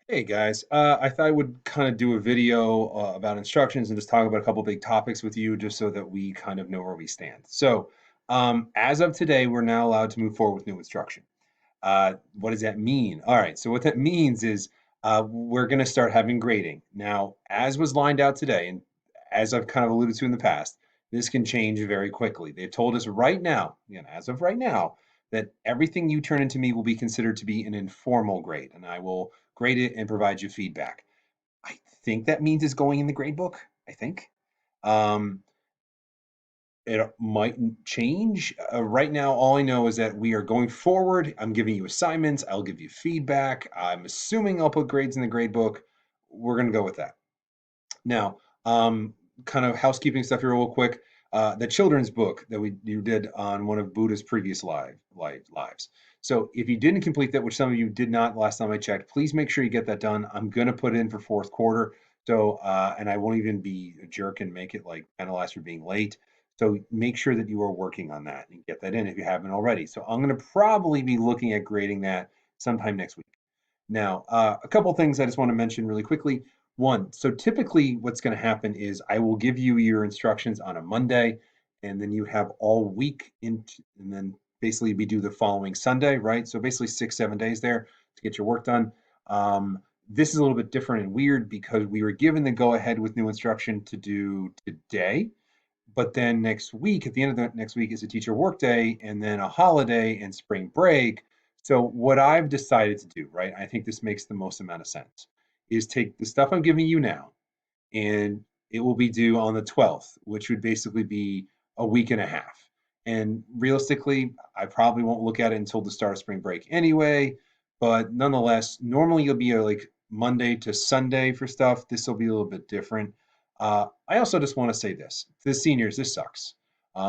Hey guys, I thought I would kind of do a video about instructions and just talk about a couple big topics with you just so that we kind of know where we stand. So, as of today, we're now allowed to move forward with new instruction. What does that mean? All right, so what that means is we're going to start having grading. Now, as was lined out today, and as I've kind of alluded to in the past, this can change very quickly. They've told us right now, as of right now, that everything you turn into me will be considered to be an informal grade, and I will grade it and provide you feedback. I think that means it's going in the grade book. I think. Um, it might change. Right now, all I know is that we are going forward. I'm giving you assignments. I'll give you feedback. I'm assuming I'll put grades in the grade book. We're going to go with that. Now, kind of housekeeping stuff here, real quick. The children's book that you did on one of Buddha's previous lives. So if you didn't complete that, which some of you did not last time I checked, please make sure you get that done. I'm gonna put it in for fourth quarter. So and I won't even be a jerk and make it like penalize for being late. So make sure that you are working on that and get that in if you haven't already. So I'm gonna probably be looking at grading that sometime next week. Now, a couple things I just want to mention really quickly. One, so typically what's going to happen is I will give you your instructions on a Monday, and then you have all week and then basically we do the following Sunday, right? So basically 6, 7 days there to get your work done. This is a little bit different and weird because we were given the go ahead with new instruction to do today, but then next week, at the end of the next week, is a teacher workday and then a holiday and spring break. So what I've decided to do, right? I think this makes the most amount of sense, is take the stuff I'm giving you now, and it will be due on the 12th, which would basically be a week and a half. And realistically, I probably won't look at it until the start of spring break anyway. But nonetheless, normally you'll be like Monday to Sunday for stuff. This will be a little bit different. I also just want to say this to the seniors, this sucks.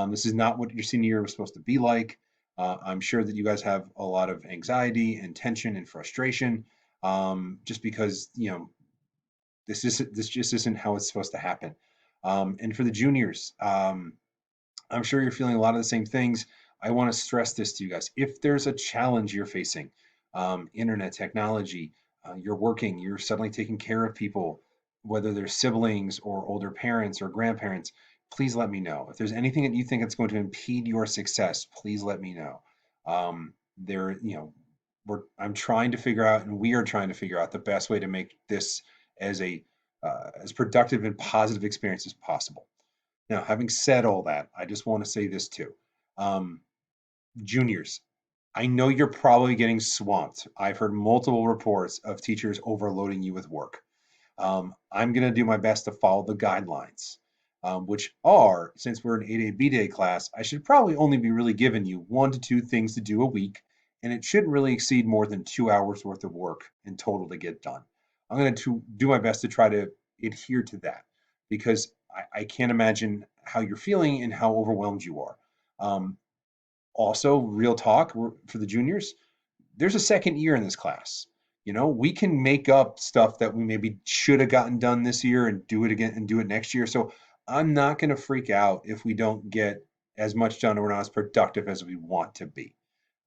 This is not what your senior year was supposed to be like. I'm sure that you guys have a lot of anxiety and tension and frustration just because, this just isn't how it's supposed to happen. And for the juniors, I'm sure you're feeling a lot of the same things. I want to stress this to you guys. If there's a challenge you're facing, internet technology, you're working, you're suddenly taking care of people, whether they're siblings or older parents or grandparents, please let me know. If there's anything that you think that's going to impede your success, please let me know. There, I'm trying to figure out, and we are trying to figure out the best way to make this as a as productive and positive experience as possible. Now, having said all that, I just want to say this too. Um, Juniors, I know you're probably getting swamped. I've heard multiple reports of teachers overloading you with work. I'm going to do my best to follow the guidelines, which are, since we're an 8A B day class, I should probably only be really giving you 1 to 2 things to do a week, and it shouldn't really exceed more than 2 hours worth of work in total to get done. I'm going to do my best to try to adhere to that because I can't imagine how you're feeling and how overwhelmed you are. Um, Also, real talk for the juniors, there's a second year in this class. We can make up stuff that we maybe should have gotten done this year and do it again and do it next year. So I'm not going to freak out if we don't get as much done or we're not as productive as we want to be.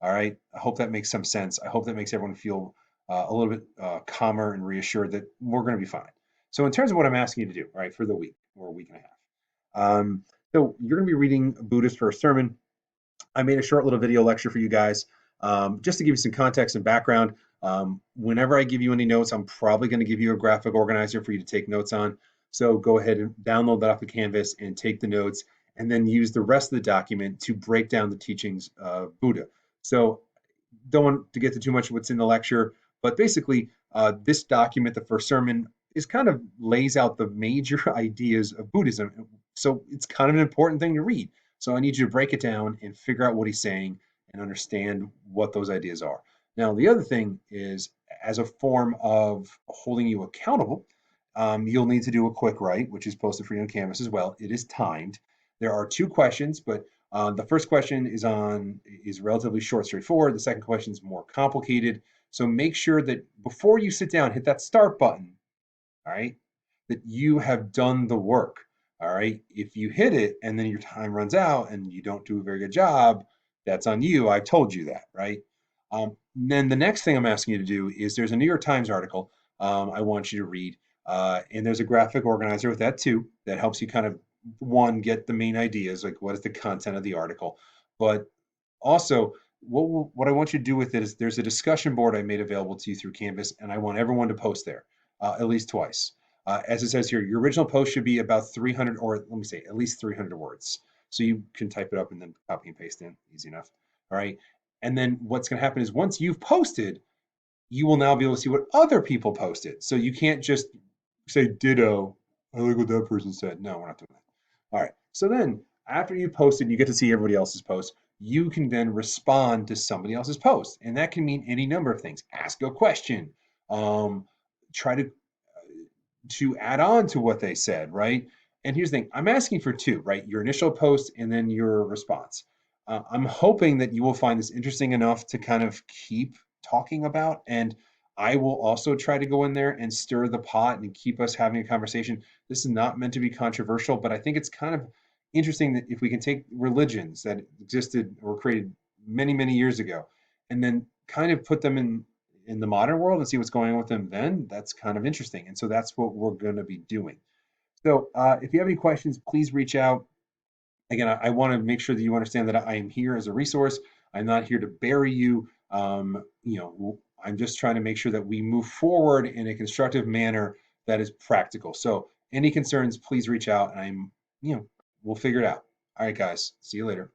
All right. I hope that makes some sense. I hope that makes everyone feel a little bit calmer and reassured that we're going to be fine. So, in terms of what I'm asking you to do, all right, for the week or a week and a half, so you're going to be reading Buddha's first sermon. I made a short little video lecture for you guys just to give you some context and background. Whenever I give you any notes, I'm probably going to give you a graphic organizer for you to take notes on. So go ahead and download that off the Canvas and take the notes, and then use the rest of the document to break down the teachings of Buddha. So don't want to get to too much of what's in the lecture, but basically, this document, the first sermon, is kind of lays out the major ideas of Buddhism. So it's kind of an important thing to read. So I need you to break it down and figure out what he's saying and understand what those ideas are. Now, the other thing is, as a form of holding you accountable, you'll need to do a quick write, which is posted for you on Canvas as well. It is timed. There are 2 questions, but the first question is relatively short, straightforward. The second question is more complicated. So make sure that before you sit down, hit that start button. All right, that you have done the work. All right. If you hit it and then your time runs out and you don't do a very good job, that's on you. I told you that, right? Then the next thing I'm asking you to do is there's a New York Times article. I want you to read. And there's a graphic organizer with that too that helps you kind of one get the main ideas, like what is the content of the article, but also what I want you to do with it is there's a discussion board I made available to you through Canvas, and I want everyone to post there at least twice. As it says here, your original post should be about 300, or let me say at least 300 words. So you can type it up and then copy and paste in, easy enough. All right. And then what's going to happen is once you've posted, you will now be able to see what other people posted. So you can't just say ditto. I like what that person said. No, we're not doing that. All right. So then after you posted, you get to see everybody else's post. You can then respond to somebody else's post. And that can mean any number of things. Ask a question. Try to add on to what they said, right? And here's the thing, I'm asking for two, right? Your initial post and then your response. I'm hoping that you will find this interesting enough to kind of keep talking about. And I will also try to go in there and stir the pot and keep us having a conversation. This is not meant to be controversial, but I think it's kind of interesting that if we can take religions that existed or created many, many years ago and then kind of put them in the modern world and see what's going on with them then, that's kind of interesting. And so that's what we're going to be doing. So if you have any questions, please reach out. Again, I want to make sure that you understand that I am here as a resource. I'm not here to bury you. I'm just trying to make sure that we move forward in a constructive manner that is practical. So any concerns, please reach out and we'll figure it out. All right, guys, see you later.